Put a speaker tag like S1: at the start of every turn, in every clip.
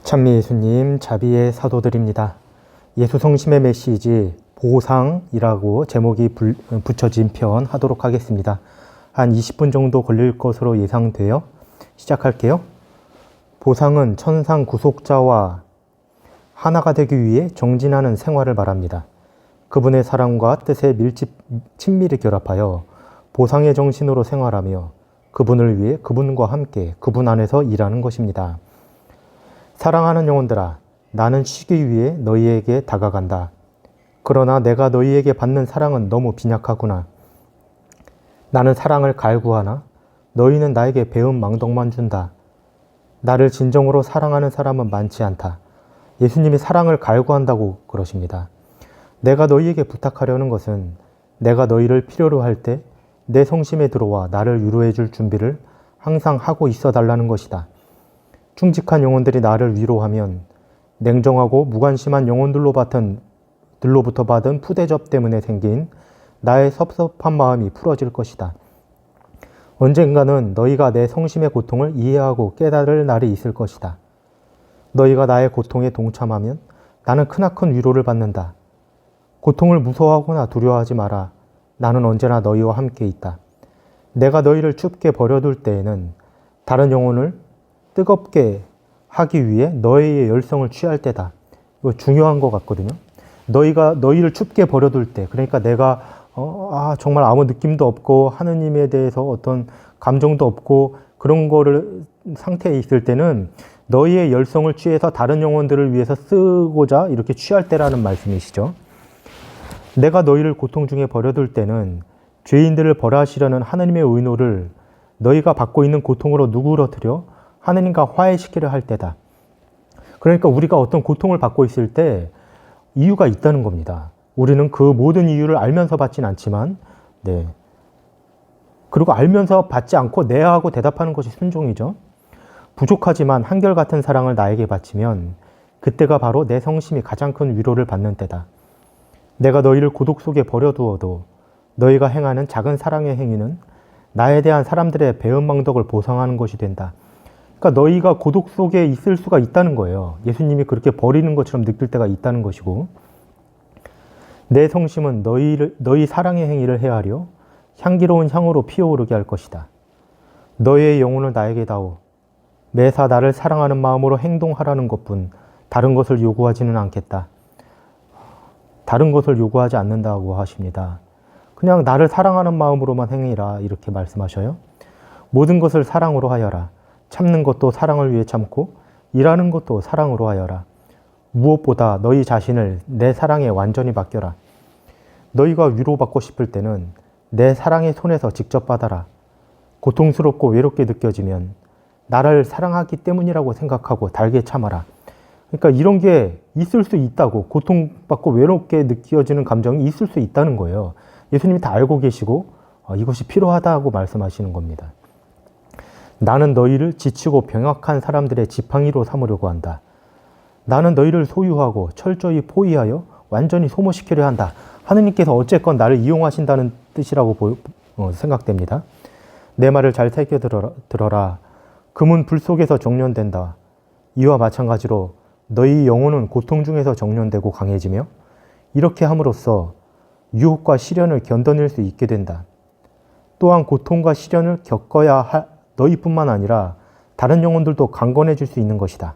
S1: 찬미 예수님, 자비의 사도들입니다. 예수 성심의 메시지 보상이라고 제목이 붙여진 편 하도록 하겠습니다. 한 20분 정도 걸릴 것으로 예상되어 시작할게요. 보상은 천상 구속자와 하나가 되기 위해 정진하는 생활을 말합니다. 그분의 사랑과 뜻에 친밀히 결합하여 보상의 정신으로 생활하며 그분을 위해 그분과 함께 그분 안에서 일하는 것입니다. 사랑하는 영혼들아, 나는 쉬기 위해 너희에게 다가간다. 그러나 내가 너희에게 받는 사랑은 너무 빈약하구나. 나는 사랑을 갈구하나 너희는 나에게 배은망덕만 준다. 나를 진정으로 사랑하는 사람은 많지 않다. 예수님이 사랑을 갈구한다고 그러십니다. 내가 너희에게 부탁하려는 것은 내가 너희를 필요로 할 때 내 성심에 들어와 나를 위로해 줄 준비를 항상 하고 있어 달라는 것이다. 충직한 영혼들이 나를 위로하면 냉정하고 무관심한 영혼들로부터 받은 푸대접 때문에 생긴 나의 섭섭한 마음이 풀어질 것이다. 언젠가는 너희가 내 성심의 고통을 이해하고 깨달을 날이 있을 것이다. 너희가 나의 고통에 동참하면 나는 크나큰 위로를 받는다. 고통을 무서워하거나 두려워하지 마라. 나는 언제나 너희와 함께 있다. 내가 너희를 춥게 버려둘 때에는 다른 영혼을 뜨겁게 하기 위해 너희의 열성을 취할 때다. 이거 중요한 것 같거든요. 너희를 춥게 버려둘 때, 그러니까 내가 정말 아무 느낌도 없고 하느님에 대해서 어떤 감정도 없고 그런 거를 상태에 있을 때는 너희의 열성을 취해서 다른 영혼들을 위해서 쓰고자 이렇게 취할 때라는 말씀이시죠. 내가 너희를 고통 중에 버려둘 때는 죄인들을 벌하시려는 하느님의 의노를 너희가 받고 있는 고통으로 누그러뜨려 하느님과 화해시키려 할 때다. 그러니까 우리가 어떤 고통을 받고 있을 때 이유가 있다는 겁니다. 우리는 그 모든 이유를 알면서 받진 않지만, 그리고 알면서 받지 않고 내하고 대답하는 것이 순종이죠. 부족하지만 한결같은 사랑을 나에게 바치면 그때가 바로 내 성심이 가장 큰 위로를 받는 때다. 내가 너희를 고독 속에 버려두어도 너희가 행하는 작은 사랑의 행위는 나에 대한 사람들의 배은망덕을 보상하는 것이 된다. 그러니까 너희가 고독 속에 있을 수가 있다는 거예요. 예수님이 그렇게 버리는 것처럼 느낄 때가 있다는 것이고, 내 성심은 너희 사랑의 행위를 헤아려 향기로운 향으로 피어오르게 할 것이다. 너희의 영혼을 나에게 다오. 매사 나를 사랑하는 마음으로 행동하라는 것뿐 다른 것을 요구하지는 않겠다. 다른 것을 요구하지 않는다고 하십니다. 그냥 나를 사랑하는 마음으로만 행해라, 이렇게 말씀하셔요. 모든 것을 사랑으로 하여라. 참는 것도 사랑을 위해 참고 일하는 것도 사랑으로 하여라. 무엇보다 너희 자신을 내 사랑에 완전히 맡겨라. 너희가 위로받고 싶을 때는 내 사랑의 손에서 직접 받아라. 고통스럽고 외롭게 느껴지면 나를 사랑하기 때문이라고 생각하고 달게 참아라. 그러니까 이런 게 있을 수 있다고, 고통받고 외롭게 느껴지는 감정이 있을 수 있다는 거예요. 예수님이 다 알고 계시고 이것이 필요하다고 말씀하시는 겁니다. 나는 너희를 지치고 병약한 사람들의 지팡이로 삼으려고 한다. 나는 너희를 소유하고 철저히 포위하여 완전히 소모시키려 한다. 하느님께서 어쨌건 나를 이용하신다는 뜻이라고 생각됩니다. 내 말을 잘 새겨 들어라. 금은 불 속에서 정련된다. 이와 마찬가지로 너희 영혼은 고통 중에서 정련되고 강해지며 이렇게 함으로써 유혹과 시련을 견뎌낼 수 있게 된다. 또한 고통과 시련을 겪어야 너희뿐만 아니라 다른 영혼들도 강건해질 수 있는 것이다.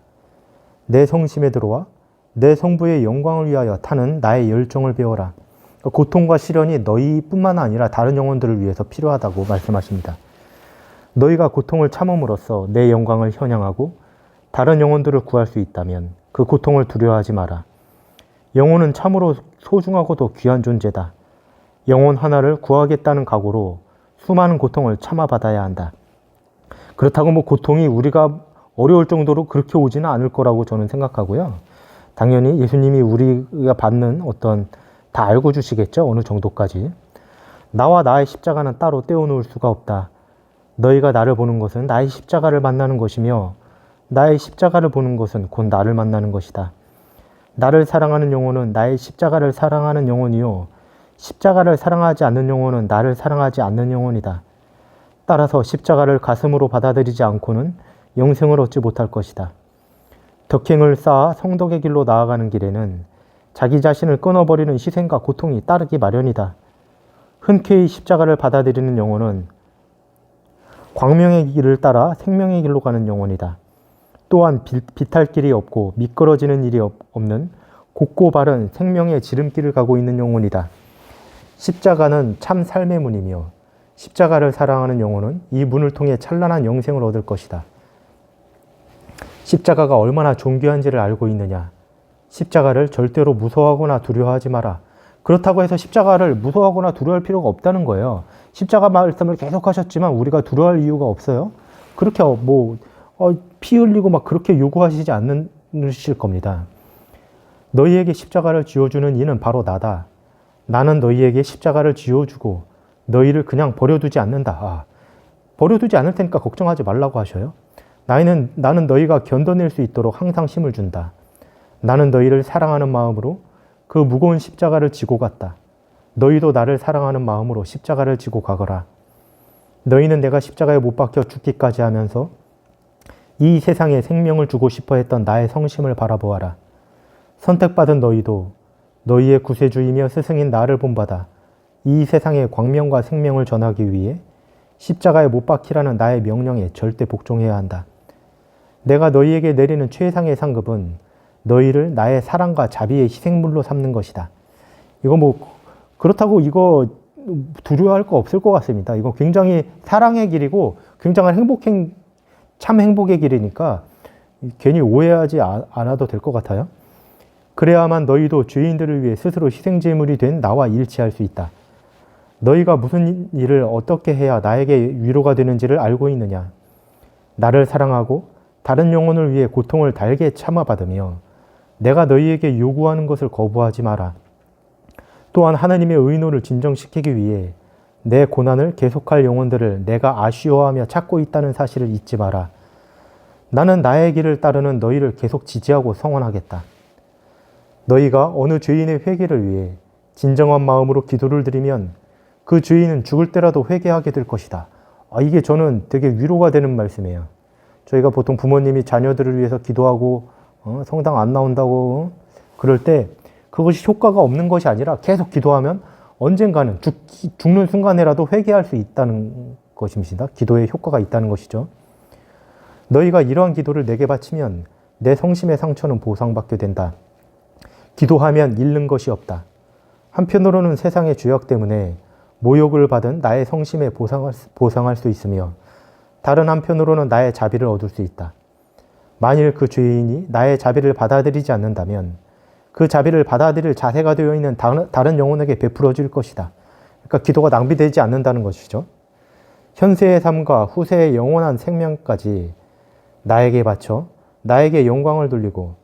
S1: 내 성심에 들어와 내 성부의 영광을 위하여 타는 나의 열정을 배워라. 고통과 시련이 너희뿐만 아니라 다른 영혼들을 위해서 필요하다고 말씀하십니다. 너희가 고통을 참음으로써 내 영광을 현양하고 다른 영혼들을 구할 수 있다면 그 고통을 두려워하지 마라. 영혼은 참으로 소중하고도 귀한 존재다. 영혼 하나를 구하겠다는 각오로 수많은 고통을 참아받아야 한다. 그렇다고 고통이 우리가 어려울 정도로 그렇게 오지는 않을 거라고 저는 생각하고요. 당연히 예수님이 우리가 받는 다 알고 주시겠죠. 어느 정도까지. 나와 나의 십자가는 따로 떼어놓을 수가 없다. 너희가 나를 보는 것은 나의 십자가를 만나는 것이며 나의 십자가를 보는 것은 곧 나를 만나는 것이다. 나를 사랑하는 영혼은 나의 십자가를 사랑하는 영혼이요. 십자가를 사랑하지 않는 영혼은 나를 사랑하지 않는 영혼이다. 따라서 십자가를 가슴으로 받아들이지 않고는 영생을 얻지 못할 것이다. 덕행을 쌓아 성덕의 길로 나아가는 길에는 자기 자신을 끊어버리는 희생과 고통이 따르기 마련이다. 흔쾌히 십자가를 받아들이는 영혼은 광명의 길을 따라 생명의 길로 가는 영혼이다. 또한 비탈 길이 없고 미끄러지는 일이 없는 곱고 바른 생명의 지름길을 가고 있는 영혼이다. 십자가는 참 삶의 문이며 십자가를 사랑하는 영혼은 이 문을 통해 찬란한 영생을 얻을 것이다. 십자가가 얼마나 존귀한지를 알고 있느냐? 십자가를 절대로 무서워하거나 두려워하지 마라. 그렇다고 해서 십자가를 무서워하거나 두려워할 필요가 없다는 거예요. 십자가 말씀을 계속 하셨지만 우리가 두려워할 이유가 없어요. 그렇게 피 흘리고 막 그렇게 요구하시지 않으실 겁니다. 너희에게 십자가를 쥐어주는 이는 바로 나다. 나는 너희에게 십자가를 쥐어주고 너희를 그냥 버려두지 않는다. 버려두지 않을 테니까 걱정하지 말라고 하셔요. 나는 너희가 견뎌낼 수 있도록 항상 힘을 준다. 나는 너희를 사랑하는 마음으로 그 무거운 십자가를 지고 갔다. 너희도 나를 사랑하는 마음으로 십자가를 지고 가거라. 너희는 내가 십자가에 못 박혀 죽기까지 하면서 이 세상에 생명을 주고 싶어 했던 나의 성심을 바라보아라. 선택받은 너희도 너희의 구세주이며 스승인 나를 본받아 이 세상의 광명과 생명을 전하기 위해 십자가에 못 박히라는 나의 명령에 절대 복종해야 한다. 내가 너희에게 내리는 최상의 상급은 너희를 나의 사랑과 자비의 희생물로 삼는 것이다. 이거 그렇다고 이거 두려워할 거 없을 것 같습니다. 이거 굉장히 사랑의 길이고 굉장한 참 행복의 길이니까 괜히 오해하지 않아도 될 것 같아요. 그래야만 너희도 죄인들을 위해 스스로 희생제물이 된 나와 일치할 수 있다. 너희가 무슨 일을 어떻게 해야 나에게 위로가 되는지를 알고 있느냐? 나를 사랑하고 다른 영혼을 위해 고통을 달게 참아받으며 내가 너희에게 요구하는 것을 거부하지 마라. 또한 하나님의 의노를 진정시키기 위해 내 고난을 계속할 영혼들을 내가 아쉬워하며 찾고 있다는 사실을 잊지 마라. 나는 나의 길을 따르는 너희를 계속 지지하고 성원하겠다. 너희가 어느 죄인의 회개를 위해 진정한 마음으로 기도를 드리면 그 죄인은 죽을 때라도 회개하게 될 것이다. 이게 저는 되게 위로가 되는 말씀이에요. 저희가 보통 부모님이 자녀들을 위해서 기도하고 성당 안 나온다고 그럴 때 그것이 효과가 없는 것이 아니라 계속 기도하면 언젠가는 죽는 순간에라도 회개할 수 있다는 것입니다. 기도에 효과가 있다는 것이죠. 너희가 이러한 기도를 내게 바치면 내 성심의 상처는 보상받게 된다. 기도하면 잃는 것이 없다. 한편으로는 세상의 죄악 때문에 모욕을 받은 나의 성심에 보상할 수 있으며 다른 한편으로는 나의 자비를 얻을 수 있다. 만일 그 죄인이 나의 자비를 받아들이지 않는다면 그 자비를 받아들일 자세가 되어 있는 다른 영혼에게 베풀어 줄 것이다. 그러니까 기도가 낭비되지 않는다는 것이죠. 현세의 삶과 후세의 영원한 생명까지 나에게 바쳐 나에게 영광을 돌리고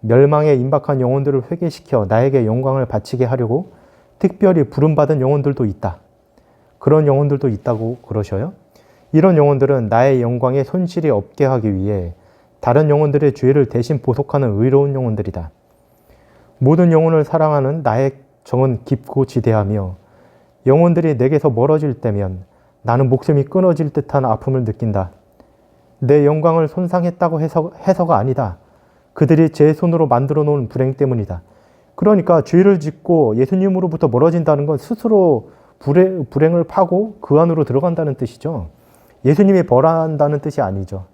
S1: 멸망에 임박한 영혼들을 회개시켜 나에게 영광을 바치게 하려고 특별히 부름받은 영혼들도 있다. 그런 영혼들도 있다고 그러셔요. 이런 영혼들은 나의 영광에 손실이 없게 하기 위해 다른 영혼들의 죄를 대신 보속하는 의로운 영혼들이다. 모든 영혼을 사랑하는 나의 정은 깊고 지대하며 영혼들이 내게서 멀어질 때면 나는 목숨이 끊어질 듯한 아픔을 느낀다. 내 영광을 손상했다고 해서가 아니다. 그들이 제 손으로 만들어 놓은 불행 때문이다. 그러니까 죄를 짓고 예수님으로부터 멀어진다는 건 스스로 불행을 파고 그 안으로 들어간다는 뜻이죠. 예수님이 벌한다는 뜻이 아니죠.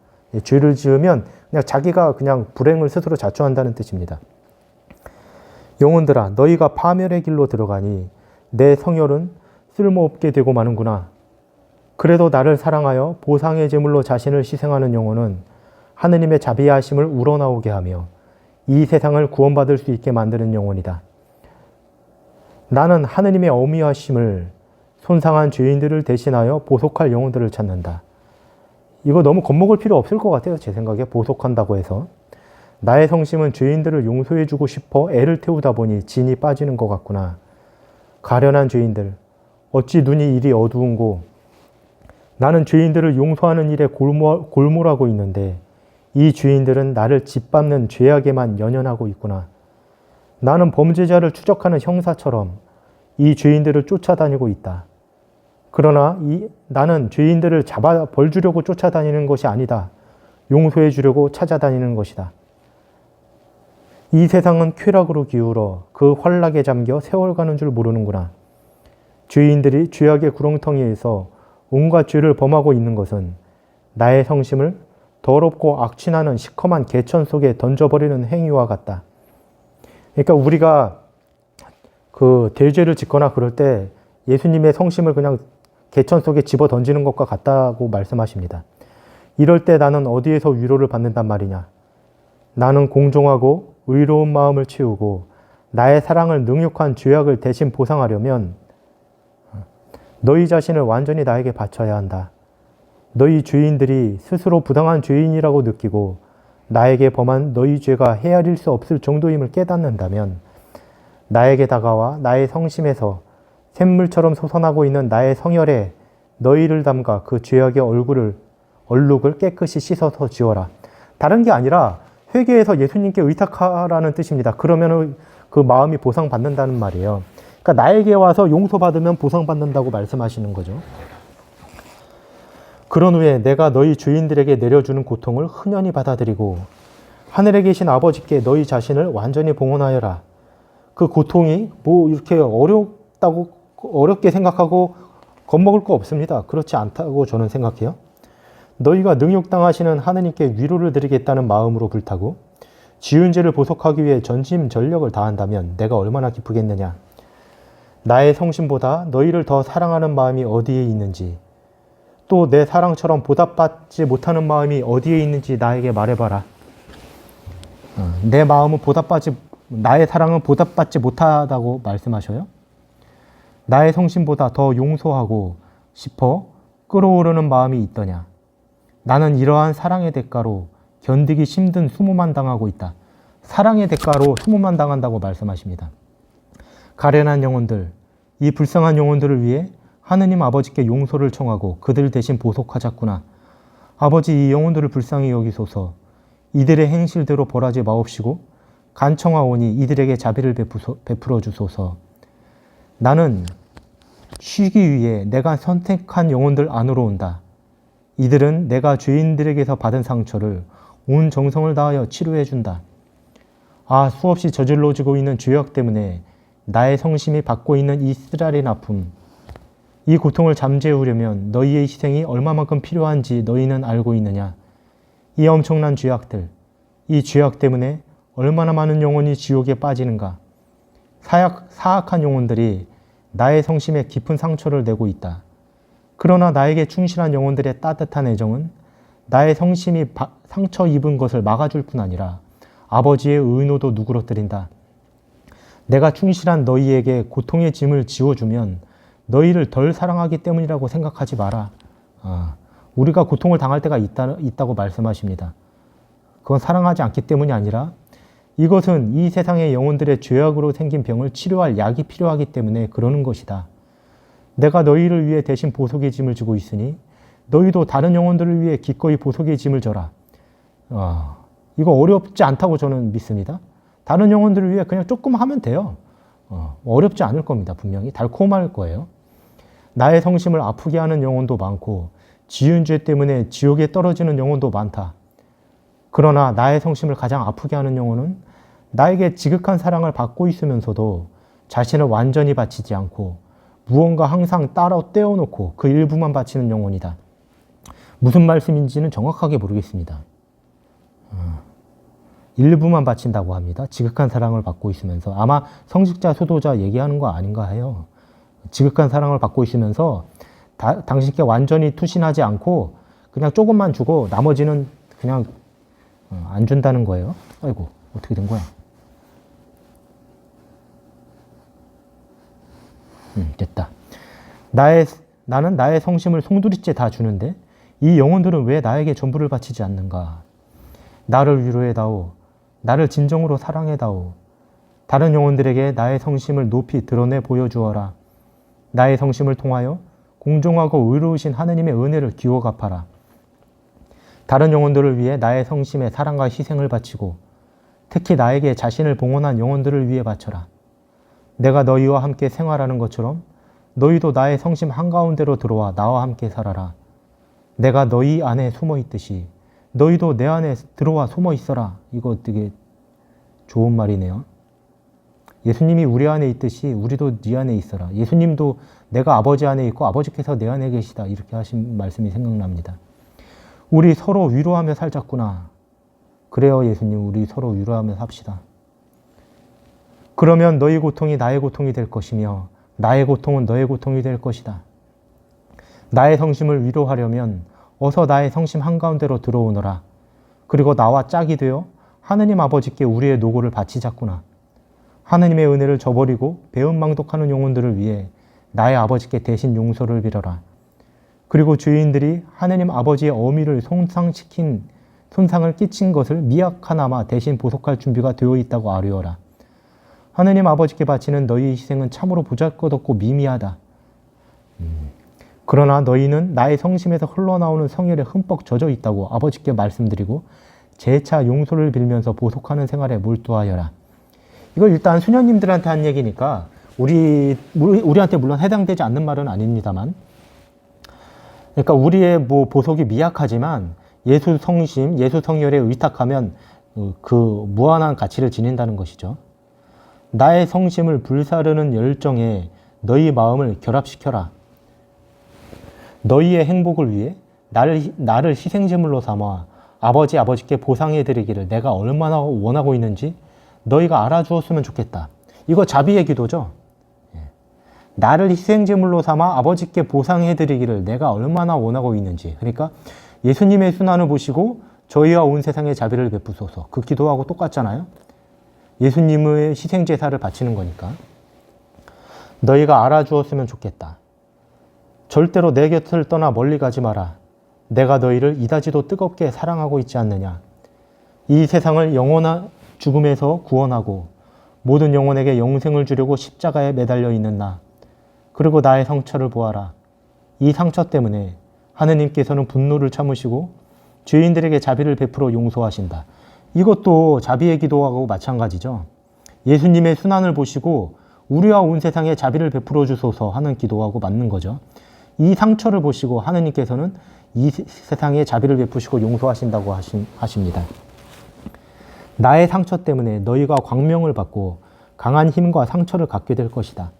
S1: 죄를 지으면 그냥 자기가 그냥 불행을 스스로 자초한다는 뜻입니다. 영혼들아, 너희가 파멸의 길로 들어가니 내 성혈은 쓸모없게 되고 마는구나. 그래도 나를 사랑하여 보상의 제물로 자신을 희생하는 영혼은 하느님의 자비하심을 우러나오게 하며 이 세상을 구원받을 수 있게 만드는 영혼이다. 나는 하느님의 어미하심을 손상한 죄인들을 대신하여 보속할 영혼들을 찾는다. 이거 너무 겁먹을 필요 없을 것 같아요. 제 생각에 보속한다고 해서. 나의 성심은 죄인들을 용서해주고 싶어 애를 태우다 보니 진이 빠지는 것 같구나. 가련한 죄인들, 어찌 눈이 이리 어두운고. 나는 죄인들을 용서하는 일에 골몰하고 있는데 이 죄인들은 나를 짓밟는 죄악에만 연연하고 있구나. 나는 범죄자를 추적하는 형사처럼 이 죄인들을 쫓아다니고 있다. 그러나 나는 죄인들을 잡아 벌 주려고 쫓아다니는 것이 아니다. 용서해 주려고 찾아다니는 것이다. 이 세상은 쾌락으로 기울어 그 환락에 잠겨 세월 가는 줄 모르는구나. 죄인들이 죄악의 구렁텅이에서 온갖 죄를 범하고 있는 것은 나의 성심을 더럽고 악취나는 시커먼 개천 속에 던져버리는 행위와 같다. 그러니까 우리가 그 대죄를 짓거나 그럴 때 예수님의 성심을 그냥 개천 속에 집어 던지는 것과 같다고 말씀하십니다. 이럴 때 나는 어디에서 위로를 받는단 말이냐. 나는 공정하고 의로운 마음을 채우고 나의 사랑을 능욕한 죄악을 대신 보상하려면 너희 자신을 완전히 나에게 바쳐야 한다. 너희 죄인들이 스스로 부당한 죄인이라고 느끼고 나에게 범한 너희 죄가 헤아릴 수 없을 정도임을 깨닫는다면 나에게 다가와 나의 성심에서 샘물처럼 솟아나고 있는 나의 성혈에 너희를 담가 그 죄악의 얼룩을 깨끗이 씻어서 지워라. 다른 게 아니라 회개해서 예수님께 의탁하라는 뜻입니다. 그러면 그 마음이 보상받는다는 말이에요. 그러니까 나에게 와서 용서받으면 보상받는다고 말씀하시는 거죠. 그런 후에 내가 너희 죄인들에게 내려주는 고통을 흔연히 받아들이고 하늘에 계신 아버지께 너희 자신을 완전히 봉헌하여라. 그 고통이 뭐 이렇게 어렵게 생각하고 겁먹을 거 없습니다. 그렇지 않다고 저는 생각해요. 너희가 능욕당하시는 하느님께 위로를 드리겠다는 마음으로 불타고 지은 죄를 보속하기 위해 전심전력을 다한다면 내가 얼마나 기쁘겠느냐. 나의 성심보다 너희를 더 사랑하는 마음이 어디에 있는지, 또 내 사랑처럼 보답받지 못하는 마음이 어디에 있는지 나에게 말해봐라. 내 마음은 나의 사랑은 보답받지 못하다고 말씀하셔요. 나의 성심보다 더 용서하고 싶어 끓어오르는 마음이 있더냐. 나는 이러한 사랑의 대가로 견디기 힘든 수모만 당하고 있다. 사랑의 대가로 수모만 당한다고 말씀하십니다. 가련한 영혼들, 이 불쌍한 영혼들을 위해 하느님 아버지께 용서를 청하고 그들 대신 보속하자꾸나. 아버지, 이 영혼들을 불쌍히 여기소서. 이들의 행실대로 벌하지 마옵시고 간청하오니 이들에게 자비를 베풀어 주소서. 나는 쉬기 위해 내가 선택한 영혼들 안으로 온다. 이들은 내가 죄인들에게서 받은 상처를 온 정성을 다하여 치료해 준다. 수없이 저질러지고 있는 죄악 때문에 나의 성심이 받고 있는 이 쓰라린 아픔, 이 고통을 잠재우려면 너희의 희생이 얼마만큼 필요한지 너희는 알고 있느냐. 이 엄청난 죄악들, 이 죄악 때문에 얼마나 많은 영혼이 지옥에 빠지는가. 사악한 영혼들이 나의 성심에 깊은 상처를 내고 있다. 그러나 나에게 충실한 영혼들의 따뜻한 애정은 나의 성심이 상처 입은 것을 막아줄 뿐 아니라 아버지의 의노도 누그러뜨린다. 내가 충실한 너희에게 고통의 짐을 지워주면 너희를 덜 사랑하기 때문이라고 생각하지 마라. 우리가 고통을 당할 때가 있다고 말씀하십니다. 그건 사랑하지 않기 때문이 아니라 이것은 이 세상의 영혼들의 죄악으로 생긴 병을 치료할 약이 필요하기 때문에 그러는 것이다. 내가 너희를 위해 대신 보속의 짐을 지고 있으니 너희도 다른 영혼들을 위해 기꺼이 보속의 짐을 져라. 이거 어렵지 않다고 저는 믿습니다. 다른 영혼들을 위해 그냥 조금 하면 돼요. 어렵지 않을 겁니다. 분명히 달콤할 거예요. 나의 성심을 아프게 하는 영혼도 많고 지은 죄 때문에 지옥에 떨어지는 영혼도 많다. 그러나 나의 성심을 가장 아프게 하는 영혼은 나에게 지극한 사랑을 받고 있으면서도 자신을 완전히 바치지 않고 무언가 항상 따로 떼어놓고 그 일부만 바치는 영혼이다. 무슨 말씀인지는 정확하게 모르겠습니다. 일부만 바친다고 합니다. 지극한 사랑을 받고 있으면서. 아마 성직자, 수도자 얘기하는 거 아닌가 해요. 지극한 사랑을 받고 있으면서 당신께 완전히 투신하지 않고 그냥 조금만 주고 나머지는 그냥 안 준다는 거예요. 아이고, 어떻게 된 거야? 됐다. 나는 나의 성심을 송두리째 다 주는데 이 영혼들은 왜 나에게 전부를 바치지 않는가? 나를 위로해다오. 나를 진정으로 사랑해다오. 다른 영혼들에게 나의 성심을 높이 드러내 보여주어라. 나의 성심을 통하여 공정하고 의로우신 하느님의 은혜를 기워 갚아라. 다른 영혼들을 위해 나의 성심에 사랑과 희생을 바치고 특히 나에게 자신을 봉헌한 영혼들을 위해 바쳐라. 내가 너희와 함께 생활하는 것처럼 너희도 나의 성심 한가운데로 들어와 나와 함께 살아라. 내가 너희 안에 숨어 있듯이 너희도 내 안에 들어와 숨어 있어라. 이거 되게 좋은 말이네요. 예수님이 우리 안에 있듯이 우리도 네 안에 있어라. 예수님도 내가 아버지 안에 있고 아버지께서 내 안에 계시다. 이렇게 하신 말씀이 생각납니다. 우리 서로 위로하며 살자꾸나. 그래요, 예수님. 우리 서로 위로하며 삽시다. 그러면 너희 고통이 나의 고통이 될 것이며 나의 고통은 너의 고통이 될 것이다. 나의 성심을 위로하려면 어서 나의 성심 한가운데로 들어오너라. 그리고 나와 짝이 되어 하느님 아버지께 우리의 노고를 바치자꾸나. 하느님의 은혜를 저버리고 배은망덕하는 영혼들을 위해 나의 아버지께 대신 용서를 빌어라. 그리고 주인들이 하느님 아버지의 어미를 손상을 끼친 것을 미약하나마 대신 보속할 준비가 되어 있다고 아뢰어라. 하느님 아버지께 바치는 너희의 희생은 참으로 보잘것없고 미미하다. 그러나 너희는 나의 성심에서 흘러나오는 성혈에 흠뻑 젖어 있다고 아버지께 말씀드리고 재차 용서를 빌면서 보속하는 생활에 몰두하여라. 이거 일단 수녀님들한테 한 얘기니까 우리한테 물론 해당되지 않는 말은 아닙니다만, 그러니까 우리의 뭐 보속이 미약하지만 예수 성심, 예수 성혈에 의탁하면 그 무한한 가치를 지닌다는 것이죠. 나의 성심을 불사르는 열정에 너희 마음을 결합시켜라. 너희의 행복을 위해 나를 희생제물로 삼아 아버지께 보상해드리기를 내가 얼마나 원하고 있는지 너희가 알아주었으면 좋겠다. 이거 자비의 기도죠. 나를 희생제물로 삼아 아버지께 보상해드리기를 내가 얼마나 원하고 있는지. 그러니까 예수님의 순환을 보시고 저희와 온 세상에 자비를 베푸소서. 그 기도하고 똑같잖아요. 예수님의 희생제사를 바치는 거니까. 너희가 알아주었으면 좋겠다. 절대로 내 곁을 떠나 멀리 가지 마라. 내가 너희를 이다지도 뜨겁게 사랑하고 있지 않느냐. 이 세상을 영원한 죽음에서 구원하고 모든 영혼에게 영생을 주려고 십자가에 매달려 있는 나. 그리고 나의 상처를 보아라. 이 상처 때문에 하느님께서는 분노를 참으시고 죄인들에게 자비를 베풀어 용서하신다. 이것도 자비의 기도하고 마찬가지죠. 예수님의 순환을 보시고 우리와 온 세상에 자비를 베풀어 주소서 하는 기도하고 맞는 거죠. 이 상처를 보시고 하느님께서는 이 세상에 자비를 베푸시고 용서하신다고 하십니다. 나의 상처 때문에 너희가 광명을 받고 강한 힘과 상처를 갖게 될 것이다.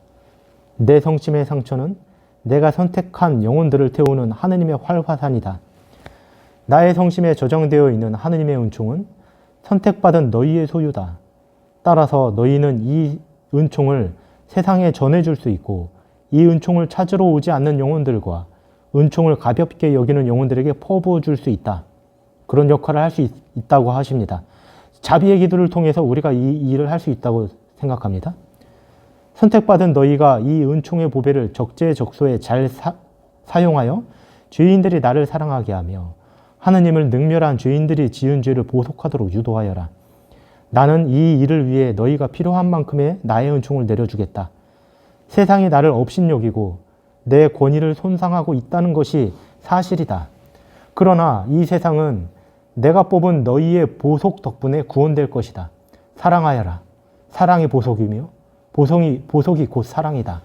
S1: 내 성심의 상처는 내가 선택한 영혼들을 태우는 하느님의 활화산이다. 나의 성심에 저장되어 있는 하느님의 은총은 선택받은 너희의 소유다. 따라서 너희는 이 은총을 세상에 전해줄 수 있고 이 은총을 찾으러 오지 않는 영혼들과 은총을 가볍게 여기는 영혼들에게 퍼부어 줄 수 있다. 그런 역할을 할 수 있다고 하십니다. 자비의 기도를 통해서 우리가 이 일을 할 수 있다고 생각합니다. 선택받은 너희가 이 은총의 보배를 적재적소에 잘 사용하여 죄인들이 나를 사랑하게 하며 하느님을 능멸한 죄인들이 지은 죄를 보속하도록 유도하여라. 나는 이 일을 위해 너희가 필요한 만큼의 나의 은총을 내려주겠다. 세상이 나를 업신여기고 내 권위를 손상하고 있다는 것이 사실이다. 그러나 이 세상은 내가 뽑은 너희의 보속 덕분에 구원될 것이다. 사랑하여라. 사랑이 보속이며 보속이 곧 사랑이다.